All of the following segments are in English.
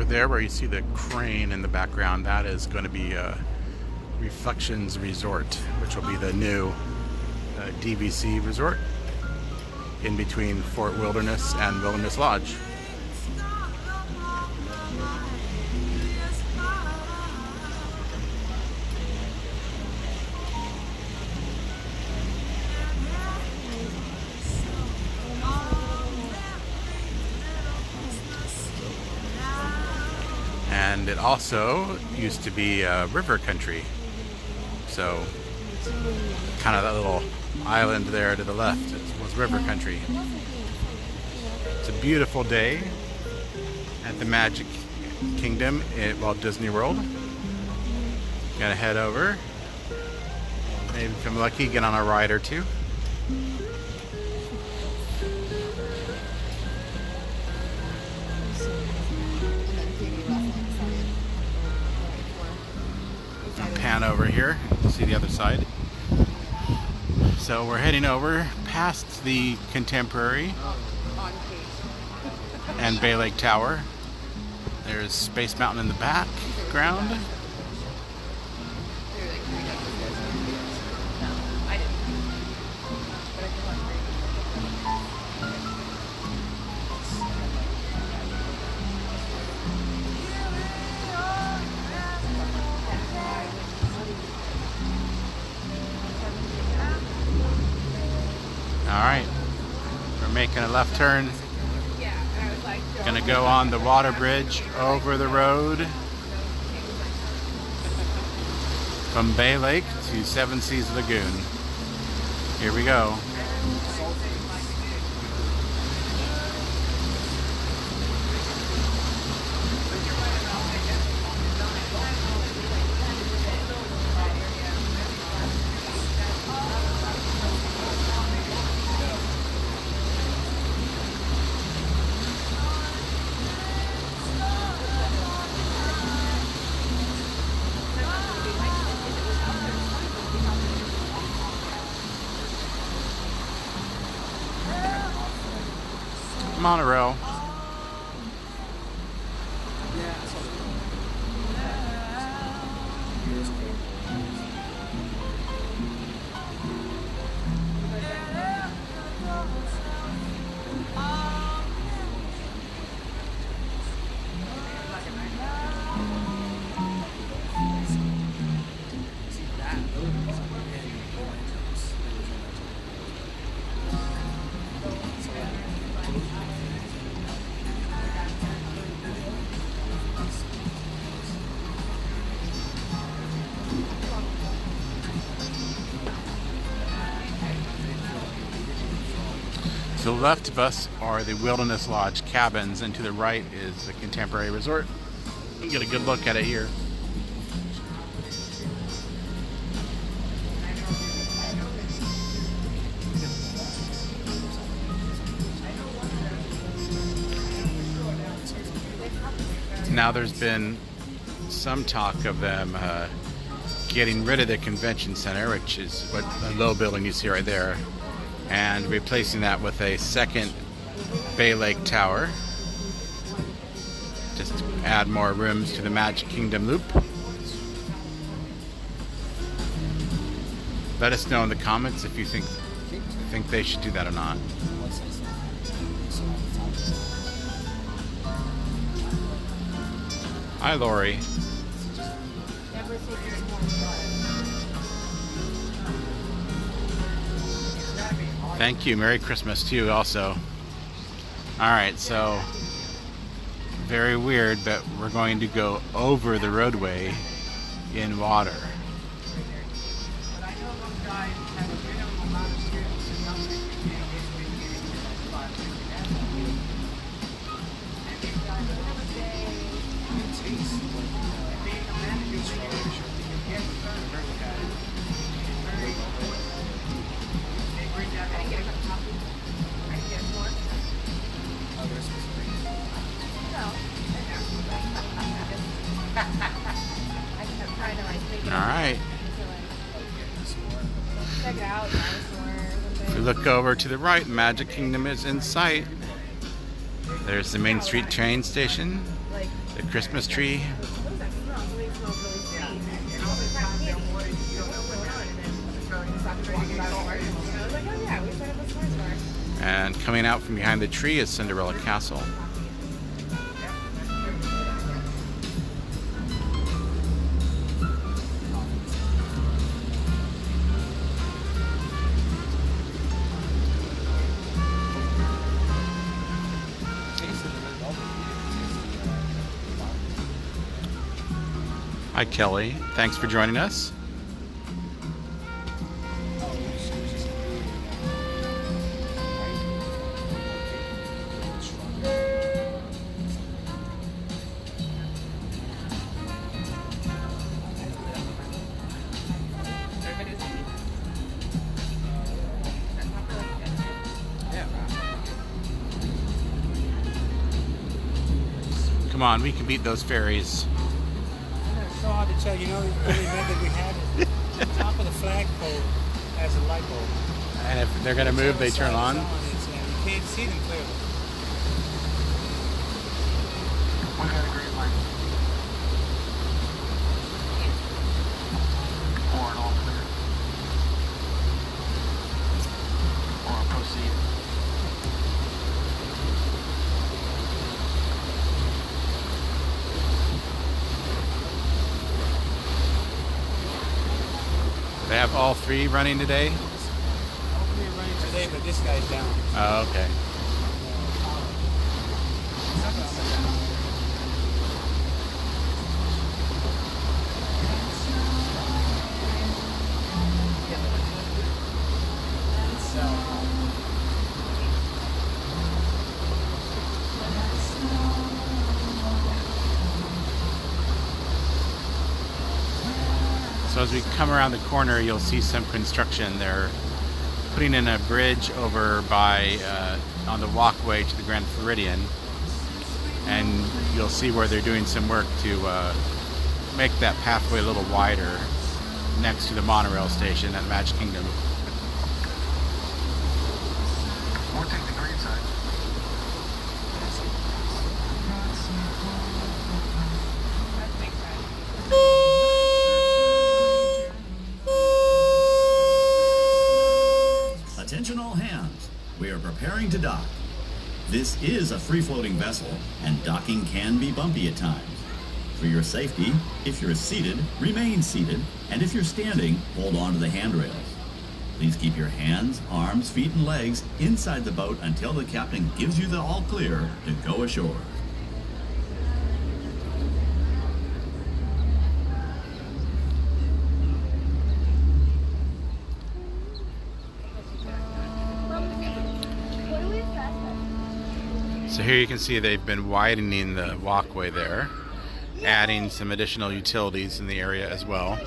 there where you see the crane in the background, that is going to be Reflections Resort, which will be the new DVC resort in between Fort Wilderness and Wilderness Lodge. And it also used to be river country. So kind of that little island there to the left was river country. It's a beautiful day at the Magic Kingdom at Walt Disney World. Gonna head over. Maybe if I'm lucky, get on a ride or two. Pan over here, see the other side. So we're heading over past the Contemporary and Bay Lake Tower. There's Space Mountain in the background. Alright, we're making a left turn. Gonna go on the water bridge over the road from Bay Lake to Seven Seas Lagoon. Here we go. Monorail. To the left of us are the Wilderness Lodge cabins, and to the right is the Contemporary Resort. You can get a good look at it here. Now there's been some talk of them getting rid of the convention center, which is what the low building you see right there, and replacing that with a second Bay Lake Tower, just to add more rooms to the Magic Kingdom loop. Let us know in the comments if you think they should do that or not. Hi, Lori. Thank you. Merry Christmas to you also. Alright, so very weird, but we're going to go over the roadway in water. Alright. Check it out. If we look over to the right, Magic Kingdom is in sight. There's the Main Street train station. The Christmas tree. And coming out from behind the tree is Cinderella Castle. Hi Kelly, thanks for joining us. Come on, we can beat those fairies. It's so hard to tell, you know, the only method we have is the top of the flagpole has a light bulb. And if they're going to move, they turn on. You can't see them clearly. We got a green light. Or an all clear. Or proceed. They have all three running today? All three are running today, but this guy's down. Oh, okay. So as we come around the corner, you'll see some construction. They're putting in a bridge over by on the walkway to the Grand Floridian, and you'll see where they're doing some work to make that pathway a little wider next to the monorail station at Magic Kingdom. Or take the green side. Attention all hands, we are preparing to dock. This is a free-floating vessel, and docking can be bumpy at times. For your safety, if you're seated, remain seated, and if you're standing, hold on to the handrails. Please keep your hands, arms, feet, and legs inside the boat until the captain gives you the all clear to go ashore. So here you can see they've been widening the walkway there, adding some additional utilities in the area as well.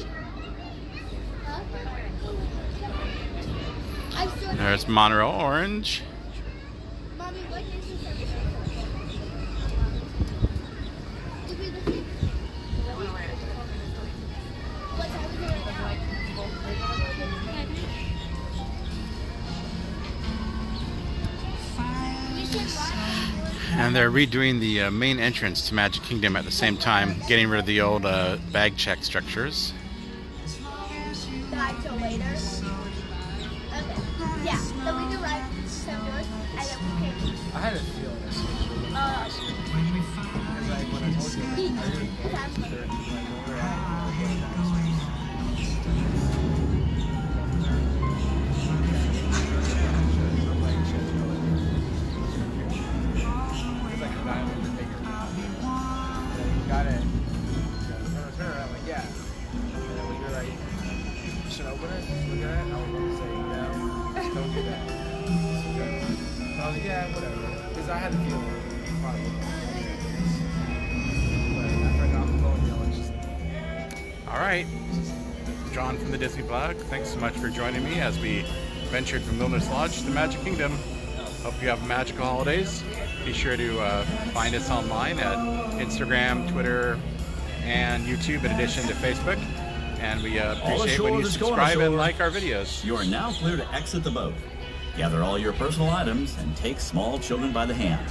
There's Monorail Orange. And they're redoing the main entrance to Magic Kingdom at the same time, getting rid of the old bag check structures. Till later. Okay. Yeah. So we do right some doors and then we can. I had a feeling this was when I told you. Got it. Turn around, like, yeah. And then when you're like, you should open it, look at it, I was going to say, yeah, don't do that. So I was like, yeah, whatever. Because I had the feeling it probably would. But after I got off the phone, you know, it's just. All right. John from the Disney Blog, thanks so much for joining me as we ventured from Wilderness Lodge to the Magic Kingdom. Hope you have magical holidays. Be sure to find us online at Instagram, Twitter, and YouTube in addition to Facebook. And we appreciate when you subscribe and like our videos. You are now clear to exit the boat. Gather all your personal items and take small children by the hand.